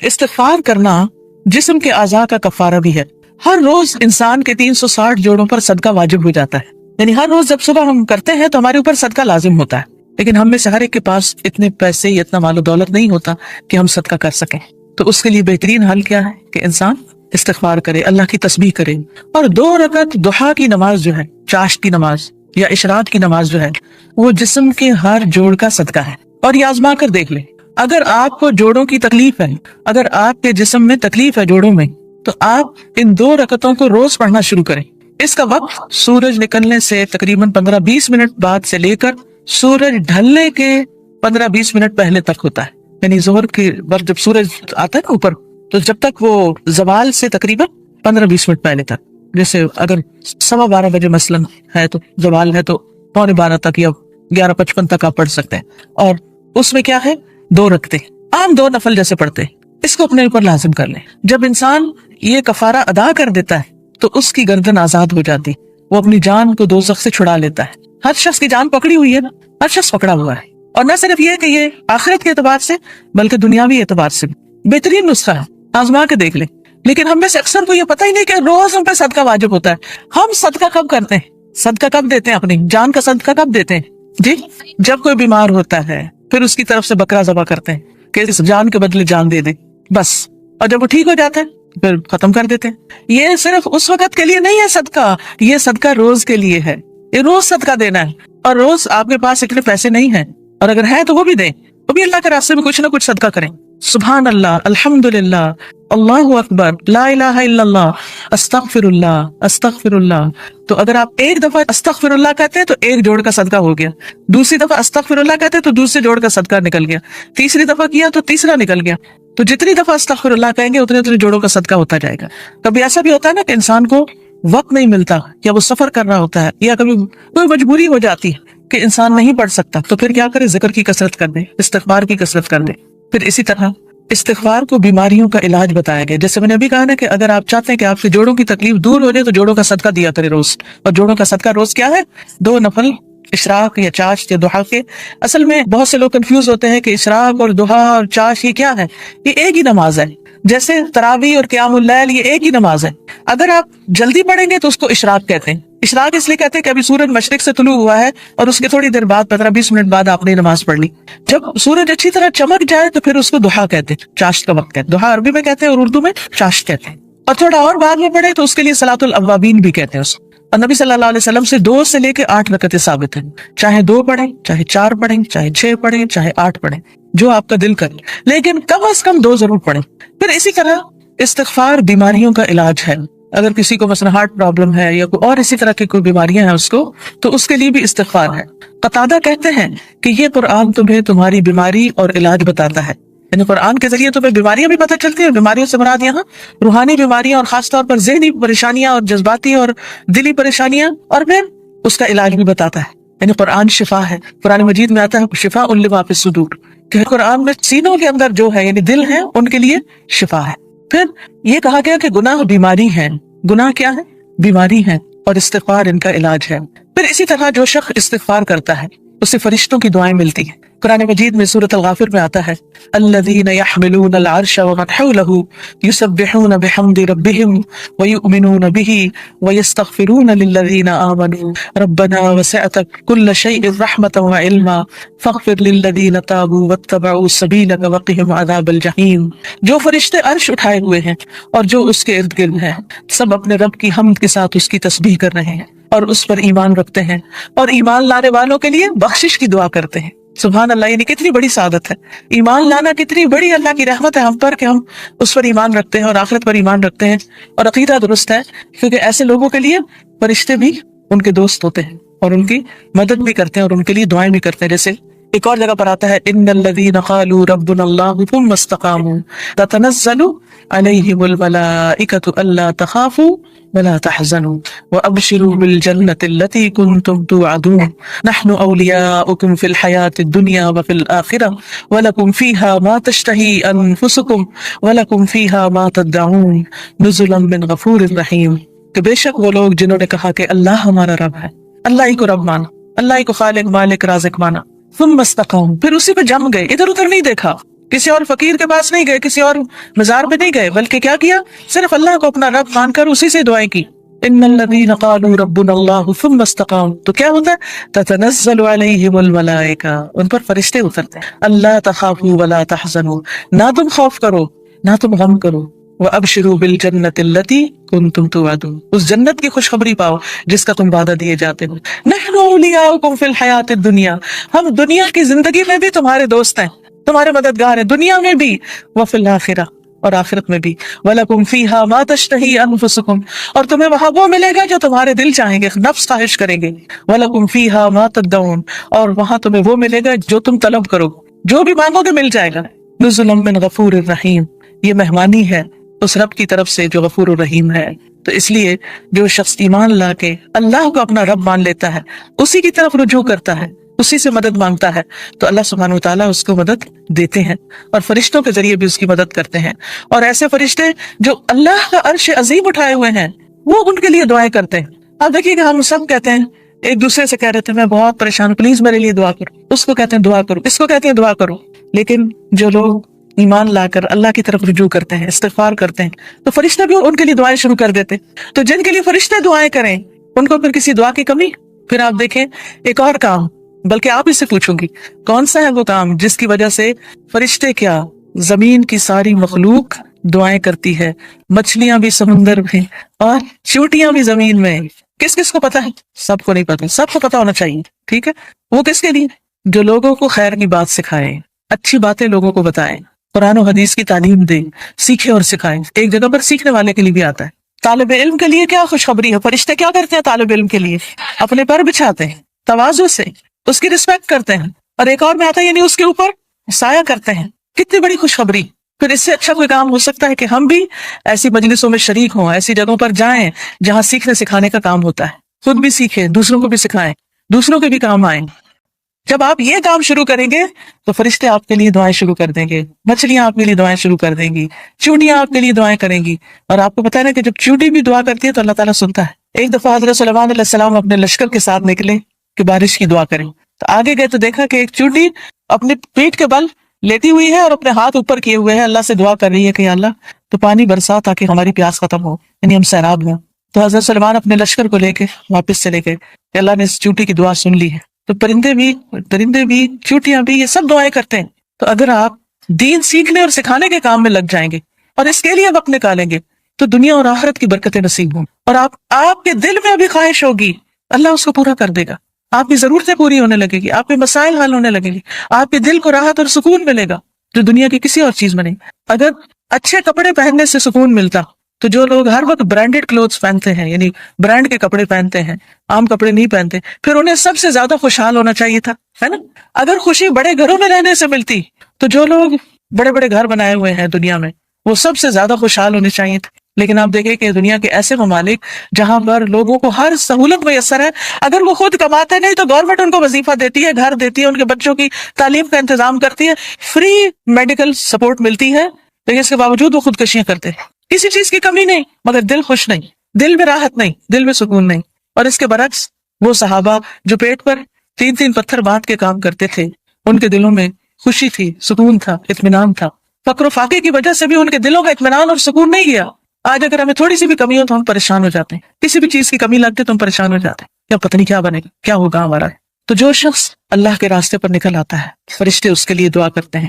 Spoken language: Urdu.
استغفار کرنا جسم کے اعضاء کا کفارہ بھی ہے. ہر روز انسان کے 360 جوڑوں پر صدقہ واجب ہو جاتا ہے. یعنی ہر روز جب صبح ہم کرتے ہیں تو ہمارے اوپر صدقہ لازم ہوتا ہے. لیکن ہم میں سے ہر ایک کے پاس اتنے پیسے یا اتنا مال و دولت نہیں ہوتا کہ ہم صدقہ کر سکیں. تو اس کے لیے بہترین حل کیا ہے کہ انسان استغفار کرے, اللہ کی تسبیح کرے, اور 2 رکعت ضحیٰ کی نماز جو ہے, چاشت کی نماز یا اشراق کی نماز جو ہے, وہ جسم کے ہر جوڑ کا صدقہ ہے. اور یہ آزما کر دیکھ لیں, اگر آپ کو جوڑوں کی تکلیف ہے, اگر آپ کے جسم میں تکلیف ہے جوڑوں میں, تو آپ ان 2 رکعتوں کو روز پڑھنا شروع کریں. اس کا وقت سورج نکلنے سے تقریباً 15-20 منٹ بعد سے لے کر سورج ڈھلنے کے 15-20 منٹ پہلے تک ہوتا ہے. یعنی ظہر کے وقت جب سورج آتا ہے اوپر, تو جب تک وہ زوال سے تقریباً 15-20 منٹ پہلے تک, جیسے اگر 12:15 بجے مثلاً ہے تو زوال ہے تو 11:45 تک یا 11:55 تک آپ پڑھ سکتے ہیں. اور اس میں کیا ہے, 2 رکعتیں عام 2 نفل جیسے پڑھتے ہیں, اس کو اپنے اوپر لازم کر لیں. جب انسان یہ کفارہ ادا کر دیتا ہے تو اس کی گردن آزاد ہو جاتی, وہ اپنی جان کو دوزخ سے چھڑا لیتا ہے. ہر شخص کی جان پکڑی ہوئی ہے نا, ہر شخص پکڑا ہوا ہے. اور نہ صرف یہ کہ یہ آخرت کے اعتبار سے بلکہ دنیاوی اعتبار سے بہترین نسخہ ہے, آزما کے دیکھ لیں. لیکن ہم میں سے اکثر کو یہ پتہ ہی نہیں کہ روز ہم پہ صدقہ واجب ہوتا ہے. ہم صدقہ کب کرتے ہیں, صدقہ کب دیتے ہیں, اپنی جان کا صدقہ کب دیتے ہیں جی؟ جب کوئی بیمار ہوتا ہے پھر اس کی طرف سے بکرا ذبح کرتے ہیں کہ اس جان کے بدلے جان دے دیں بس, اور جب وہ ٹھیک ہو جاتا ہے پھر ختم کر دیتے ہیں. یہ صرف اس وقت کے لیے نہیں ہے صدقہ, یہ صدقہ روز کے لیے ہے. یہ روز صدقہ دینا ہے, اور روز آپ کے پاس اتنے پیسے نہیں ہیں, اور اگر ہے تو وہ بھی دیں, وہ بھی اللہ کے راستے میں کچھ نہ کچھ صدقہ کریں. سبحان اللہ, الحمدللہ, اللہ اکبر, لا الہ الا اللہ, استغفر اللہ, استغفر اللہ. تو اگر آپ ایک دفعہ استغفر اللہ کہتے ہیں تو 1 جوڑ کا صدقہ ہو گیا, دوسری دفعہ استغفر اللہ کہتے ہیں تو دوسرے جوڑ کا صدقہ نکل گیا, تیسری دفعہ کیا تو تیسرا نکل گیا. تو جتنی دفعہ استغفر اللہ کہیں گے اتنے جوڑوں کا صدقہ ہوتا جائے گا. کبھی ایسا بھی ہوتا ہے نا کہ انسان کو وقت نہیں ملتا, یا وہ سفر کر رہا ہوتا ہے, یا کبھی کوئی مجبوری ہو جاتی ہے کہ انسان نہیں پڑھ سکتا, تو پھر کیا کرے, ذکر کی کثرت کر دے, استغفار کی کثرت کر دے. پھر اسی طرح استغفار کو بیماریوں کا علاج بتایا گیا. جیسے میں نے ابھی کہا نا کہ اگر آپ چاہتے ہیں کہ آپ کے جوڑوں کی تکلیف دور ہو جائے تو جوڑوں کا صدقہ دیا کرے روز. اور جوڑوں کا صدقہ روز کیا ہے, 2 نفل اشراق یا چاشت یا ضحیٰ کے. اصل میں بہت سے لوگ کنفیوز ہوتے ہیں کہ اشراق اور ضحیٰ اور چاشت یہ کیا ہے. یہ ایک ہی نماز ہے, جیسے تراویح اور قیام اللیل یہ ایک ہی نماز ہے. اگر آپ جلدی پڑھیں گے تو اس کو اشراق کہتے ہیں. اشراق اس لیے کہتے ہیں کہ ابھی سورج مشرق سے طلوع ہوا ہے اور اس کے تھوڑی دیر بعد 15-20 منٹ بعد آپ نے نماز پڑھ لی. جب سورج اچھی طرح چمک جائے تو پھر اس کو ضحیٰ کہتے ہیں, چاشت کا وقت کہتے ہیں. ضحیٰ عربی میں کہتے ہیں اور اردو میں چاشت کہتے ہیں. اور تھوڑا اور بعد میں پڑھے تو اس کے لیے صلاۃ الاوابین بھی کہتے ہیں اس. اور نبی صلی اللہ علیہ وسلم سے 2 سے لے کے 8 رکعتیں ثابت ہیں. چاہے 2 پڑھیں, چاہے 4 پڑھیں, چاہے 6 پڑھیں, چاہے 8 پڑھیں, جو آپ کا دل کرے, لیکن کم از کم 2 ضرور پڑھیں. پھر اسی طرح استغفار بیماریوں کا علاج ہے. اگر کسی کو مثلا ہارٹ پرابلم ہے یا کوئی اور اسی طرح کی کوئی بیماریاں ہیں اس کو, تو اس کے لیے بھی استغفار ہے. قتادہ کہتے ہیں کہ یہ قرآن تمہیں تمہاری بیماری اور علاج بتاتا ہے. یعنی قرآن کے ذریعے تمہیں بیماریاں بھی پتہ چلتی ہیں. بیماریوں سے مراد یہاں روحانی بیماریاں اور خاص طور پر ذہنی پریشانیاں اور جذباتی اور دلی پریشانیاں, اور پھر اس کا علاج بھی بتاتا ہے. یعنی قرآن شفا ہے. قرآن مجید میں آتا ہے شفاء لما فی الصدور, کہ قرآن میں سینوں کے اندر جو ہے یعنی دل ہے ان کے لیے شفا ہے. پھر یہ کہا گیا کہ گناہ بیماری ہیں. گناہ کیا ہے, بیماری ہے, اور استغفار ان کا علاج ہے. پھر اسی طرح جو شخص استغفار کرتا ہے اسے فرشتوں کی دعائیں ملتی ہیں. قرآن مجید میں سورۃ الغافر میں آتا ہے الذین یحملون العرش ومن حولہ یسبحون بحمد ربہم ویؤمنون بہ ویستغفرون للذین آمنوا ربنا وسعت کل شیء رحمۃ وعلما فاغفر للذین تابوا واتبعوا سبیلک وقہم عذاب الجحیم. جو فرشتے عرش اٹھائے ہوئے ہیں اور جو اس کے ارد گرد ہیں, سب اپنے رب کی حمد کے ساتھ اس کی تسبیح کر رہے ہیں اور اس پر ایمان رکھتے ہیں, اور ایمان لانے والوں کے لیے بخشش کی دعا کرتے ہیں. سبحان اللہ, یعنی کتنی بڑی سعادت ہے. ایمان لانا کتنی بڑی اللہ کی رحمت ہے ہم پر کہ ہم اس پر ایمان رکھتے ہیں اور آخرت پر ایمان رکھتے ہیں اور عقیدہ درست ہے. کیونکہ ایسے لوگوں کے لیے فرشتے بھی ان کے دوست ہوتے ہیں اور ان کی مدد بھی کرتے ہیں اور ان کے لیے دعائیں بھی کرتے ہیں. جیسے ایک اور جگہ پر آتا ہے ان الذین قالوا ربنا اللہ ثم استقاموا تتنزل علیہم الملائکۃ الا تخافوا ولا تحزنوا وابشروا بالجنة التي كنتم توعدون نحن اولیاؤکم فی الحیاة الدنیا وفی الآخرة ولکم فیہا ما تشتہی انفسکم ولکم فیہا ما تدعون نزلا من غفور رحیم. کہ بے شک وہ لوگ جنہوں نے کہا کہ اللہ ہمارا رب ہے, اللہ ہی کو رب مانا, اللہ ہی کو خالق مالک رازق مانا, ثم استقاموا, پھر اسی پہ جم گئے, ادھر ادھر نہیں دیکھا, کسی اور فقیر کے پاس نہیں گئے, کسی اور مزار پہ نہیں گئے, بلکہ کیا کیا, صرف اللہ کو اپنا رب مان کر اسی سے دعائیں کی. ان الذین قالوا ربنا اللہ ثم استقاموا, تو کیا ہوتا ہے, تتنزل علیہم الملائکہ, ان پر فرشتے اترتے ہیں. اللہ تخافوا ولا تحزنوا, نہ تم خوف کرو نہ تم غم کرو. وابشروا بالجنۃ التی کنتم توعدون, اس جنت کی خوشخبری پاؤ جس کا تم وعدہ دیے جاتے ہو. نحن اولیاؤکم فی الحیاۃ الدنیا, ہم دنیا کی زندگی میں بھی تمہارے دوست ہیں, تمہارے مددگار ہیں, دنیا میں بھی, وفی الآخرہ, اور آخرت میں بھی. وَلَكُمْ فِيهَا مَا تَشْتَهِي أَنفُسُكُمْ, اور تمہیں وہاں وہ ملے گا جو تمہارے دل چاہیں گے, نفس خواہش کریں گے. وَلَكُمْ فِيهَا مَا تَدَّعُونَ, اور وہاں تمہیں وہ ملے گا جو تم طلب کرو, جو بھی مانگو گے مل جائے گا. نُزُلًا مِّن غَفُورٍ رَحِيمٍ, یہ مہمانی ہے اس رب کی طرف سے جو غفور الرحیم ہے. تو اس لیے جو شخص ایمان لا کے اللہ کو اپنا رب مان لیتا ہے, اسی کی طرف رجوع کرتا ہے, اسی سے مدد مانگتا ہے, تو اللہ سبحانہ وتعالیٰ اس کو مدد دیتے ہیں, اور فرشتوں کے ذریعے بھی اس کی مدد کرتے ہیں. اور ایسے فرشتے جو اللہ کا عرش عظیم اٹھائے ہوئے ہیں, وہ ان کے لیے دعائیں کرتے ہیں. اب دیکھیے کہ ہم سب کہتے ہیں, ایک دوسرے سے کہہ رہے تھے میں بہت پریشان ہوں, پلیز میرے لیے دعا کرو, اس کو کہتے ہیں دعا کرو, اس کو کہتے ہیں دعا کرو. لیکن جو لوگ ایمان لا کر اللہ کی طرف رجوع کرتے ہیں, استغفار کرتے ہیں, تو فرشتے بھی ان کے لیے دعائیں شروع کر دیتے. تو جن کے لیے فرشتے دعائیں کریں ان کو پھر کسی دعا کی کمی. پھر آپ دیکھیں ایک اور کام, بلکہ آپ اس سے پوچھوں گی کون سا ہے وہ کام جس کی وجہ سے فرشتے کیا, زمین کی ساری مخلوق دعائیں کرتی ہے, مچھلیاں بھی سمندر میں اور چیونٹیاں بھی زمین میں. کس کس کو پتا ہے؟ سب کو نہیں پتا, سب کو پتا ہونا چاہیے. ٹھیک ہے, وہ کس کے لیے, جو لوگوں کو خیر کی بات سکھائے, اچھی باتیں لوگوں کو بتائیں, قرآن و حدیث کی تعلیم دیں, سیکھیں اور سکھائیں. ایک جگہ پر سیکھنے والے کے لیے بھی آتا ہے. طالب علم کے لیے کیا خوشخبری ہے, فرشتے کیا کرتے ہیں طالب علم کے لیے, اپنے پر بچھاتے ہیں, تواضع سے اس کی رسپیکٹ کرتے ہیں, اور ایک اور میں آتا ہے یعنی اس کے اوپر سایہ کرتے ہیں. کتنی بڑی خوشخبری. پھر اس سے اچھا کوئی کام ہو سکتا ہے کہ ہم بھی ایسی مجلسوں میں شریک ہوں, ایسی جگہوں پر جائیں جہاں سیکھنے سکھانے کا کام ہوتا ہے, خود بھی سیکھیں, دوسروں کو بھی سکھائیں, دوسروں کے بھی کام آئیں. جب آپ یہ کام شروع کریں گے تو فرشتے آپ کے لیے دعائیں شروع کر دیں گے, مچھلیاں آپ کے لیے دعائیں شروع کر دیں گی, چیونٹیاں آپ کے لیے دعائیں کریں گی. اور آپ کو پتا ہے نا کہ جب چیونٹی بھی دعا کرتی ہے تو اللہ تعالیٰ سنتا ہے. ایک دفعہ حضرت سلیمان علیہ السلام اپنے لشکر کے ساتھ نکلے کہ بارش کی دعا کریں, تو آگے گئے تو دیکھا کہ ایک چیونٹی اپنی پیٹھ کے بل لیٹی ہوئی ہے اور اپنے ہاتھ اوپر کیے ہوئے ہیں, اللہ سے دعا کر رہی ہے کہ یا اللہ تو پانی برسا تاکہ ہماری پیاس ختم ہو, یعنی ہم سیراب ہوں. تو حضرت سلیمان اپنے لشکر کو لے کے واپس چلے گئے کہ اللہ نے اس چیونٹی کی دعا سن لی ہے. تو پرندے بھی, درندے بھی, چیونٹیاں بھی, یہ سب دعائیں کرتے ہیں. تو اگر آپ دین سیکھنے اور سکھانے کے کام میں لگ جائیں گے اور اس کے لیے وقت نکالیں گے تو دنیا اور آخرت کی برکتیں نصیب ہوں, اور آپ کے دل میں ابھی خواہش ہوگی اللہ اس کو پورا کر دے گا. آپ کی ضرورتیں پوری ہونے لگے گی, آپ کے مسائل حل ہونے لگیں گے, آپ کے دل کو راحت اور سکون ملے گا جو دنیا کی کسی اور چیز میں نہیں. اگر اچھے کپڑے پہننے سے سکون ملتا تو جو لوگ ہر وقت برانڈیڈ کلوتھس پہنتے ہیں, یعنی برانڈ کے کپڑے پہنتے ہیں, عام کپڑے نہیں پہنتے, پھر انہیں سب سے زیادہ خوشحال ہونا چاہیے تھا, ہے نا. اگر خوشی بڑے گھروں میں رہنے سے ملتی تو جو لوگ بڑے بڑے گھر بنائے ہوئے ہیں دنیا میں وہ سب سے زیادہ خوشحال ہونے چاہیے تھے. لیکن آپ دیکھیں کہ دنیا کے ایسے ممالک جہاں پر لوگوں کو ہر سہولت میسر ہے, اگر وہ خود کماتے نہیں تو گورنمنٹ ان کو وظیفہ دیتی ہے, گھر دیتی ہے, ان کے بچوں کی تعلیم کا انتظام کرتی ہے, فری میڈیکل سپورٹ ملتی ہے, لیکن اس کے باوجود وہ خودکشیاں کرتے ہیں. کسی چیز کی کمی نہیں, مگر دل خوش نہیں, دل میں راحت نہیں, دل میں سکون نہیں. اور اس کے برعکس وہ صحابہ جو پیٹ پر 3 پتھر باندھ کے کام کرتے تھے, ان کے دلوں میں خوشی تھی, سکون تھا, اطمینان تھا. فقر و فاقے کی وجہ سے بھی ان کے دلوں کا اطمینان اور سکون نہیں گیا. آج اگر ہمیں تھوڑی سی بھی کمی ہو تو ہم پریشان ہو جاتے ہیں, کسی بھی چیز کی کمی لگتی تو ہم پریشان ہو جاتے ہیں, کیا پتہ نہیں کیا بنے گا, کیا ہوگا ہمارا. تو جو شخص اللہ کے راستے پر نکل آتا ہے فرشتے اس کے لیے دعا کرتے ہیں,